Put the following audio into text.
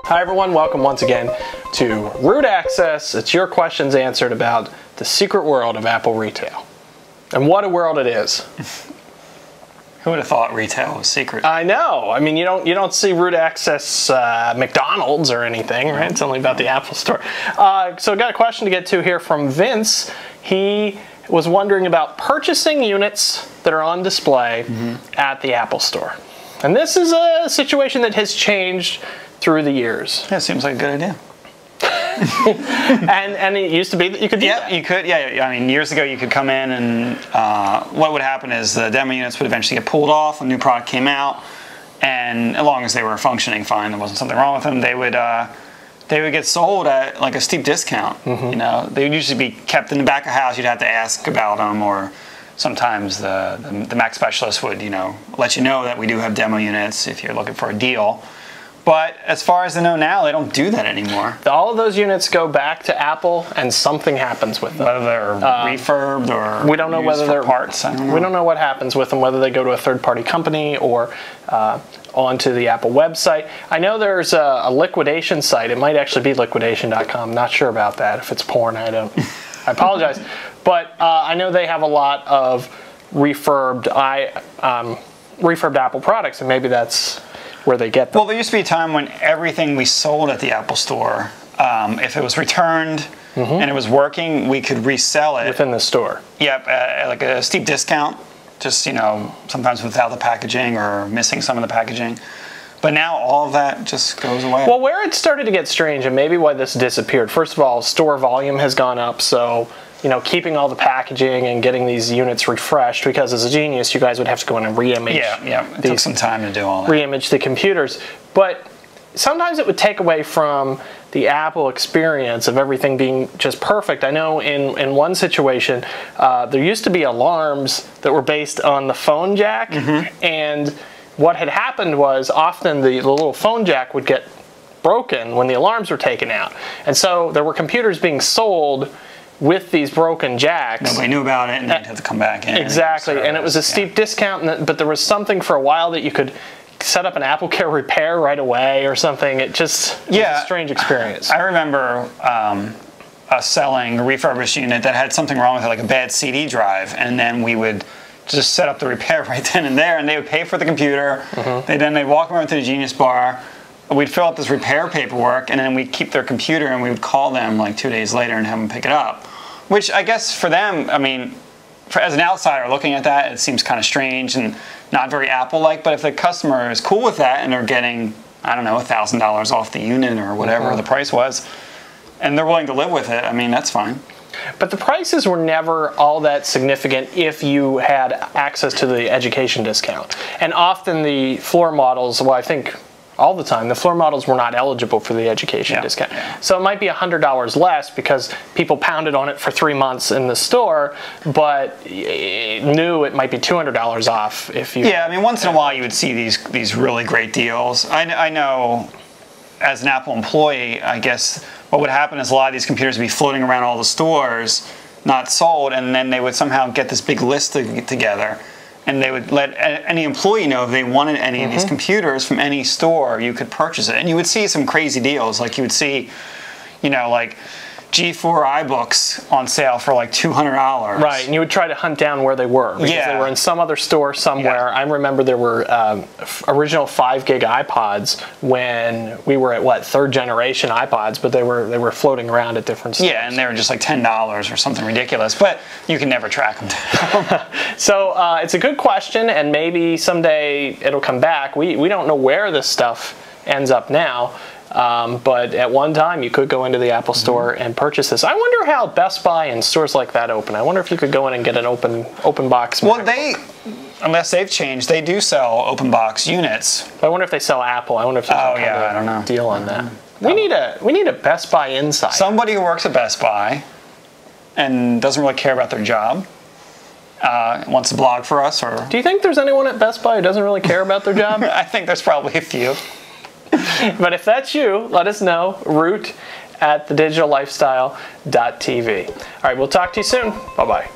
Hi everyone, welcome once again to Root Access. It's your questions answered about the secret world of Apple retail. And what a world it is. Who would have thought retail was secret? I know. I mean, you don't see Root Access McDonald's or anything, right? It's only about the Apple Store. So I got a question to get to here from Vince. He was wondering about purchasing units that are on display at the Apple Store. And this is a situation that has changed through the years. Yeah, seems like a good idea. and it used to be that you could do that. You could. Yeah, I mean, years ago you could come in and what would happen is the demo units would eventually get pulled off. A new product came out, and as long as they were functioning fine, there wasn't something wrong with them, they would get sold at like a steep discount. You know, they would usually be kept in the back of the house. You'd have to ask about them, or sometimes the Mac specialist would let you know that we do have demo units if you're looking for a deal. But as far as I know now, they don't do that anymore. All of those units go back to Apple, and something happens with them. Whether they're refurbed or we don't know whether they're parts. I don't know. We don't know what happens with them, whether they go to a third-party company or onto the Apple website. I know there's a liquidation site. It might actually be liquidation.com. Not sure about that. If it's porn, I apologize. But I know they have a lot of refurbed Apple products, and maybe that's where they get them. Well, there used to be a time when everything we sold at the Apple Store, if it was returned and it was working, we could resell it within the store. Yep, at like a steep discount. Just sometimes without the packaging or missing some of the packaging. But now all of that just goes away. Well, where it started to get strange, and maybe why this disappeared. First of all, store volume has gone up, so keeping all the packaging and getting these units refreshed, because as a genius, you guys would have to go in and re-image. Yeah, it took some time to do all that. Re-image the computers. But sometimes it would take away from the Apple experience of everything being just perfect. I know in one situation, there used to be alarms that were based on the phone jack, and what had happened was often the little phone jack would get broken when the alarms were taken out. And so there were computers being sold with these broken jacks. Nobody knew about it, and they'd have to come back in. Exactly, and it was a steep discount, but there was something for a while that you could set up an AppleCare repair right away or something. It was a strange experience. I remember us selling a refurbished unit that had something wrong with it, like a bad CD drive, and then we would just set up the repair right then and there, and they would pay for the computer. They'd walk around to the Genius Bar. We'd fill out this repair paperwork, and then we'd keep their computer, and we would call them like 2 days later and have them pick it up. Which I guess for them, I mean, as an outsider looking at that, it seems kind of strange and not very Apple-like. But if the customer is cool with that and they're getting, I don't know, $1,000 off the unit or whatever the price was, and they're willing to live with it, I mean, that's fine. But the prices were never all that significant if you had access to the education discount. And often the floor models, well, I think all the time, the floor models were not eligible for the education discount. So it might be $100 less because people pounded on it for 3 months in the store, but knew it might be $200 off if you... Yeah, I mean, once in a while you would see these really great deals. I know as an Apple employee, I guess what would happen is a lot of these computers would be floating around all the stores, not sold, and then they would somehow get this big list together. And they would let any employee know if they wanted any of these computers from any store, you could purchase it. And you would see some crazy deals. Like you would see, like G4 iBooks on sale for like $200. Right, and you would try to hunt down where they were. Because they were in some other store somewhere. I remember there were original 5 gig iPods when we were at, what, 3rd generation iPods, but they were floating around at different stores. Yeah, and they were just like $10 or something ridiculous, but you can never track them down. So it's a good question, and maybe someday it'll come back. We don't know where this stuff ends up now. But at one time, you could go into the Apple Store and purchase this. I wonder how Best Buy and stores like that open. I wonder if you could go in and get an open box. Well, unless they've changed, they do sell open box units. I wonder if they sell Apple. I wonder if there's I don't know. Deal on that. We need a Best Buy insider. Somebody who works at Best Buy and doesn't really care about their job. Wants to blog for us, or do you think there's anyone at Best Buy who doesn't really care about their job? I think there's probably a few. But if that's you, let us know. Root@thedigitallifestyle.tv. All right, we'll talk to you soon. Bye-bye.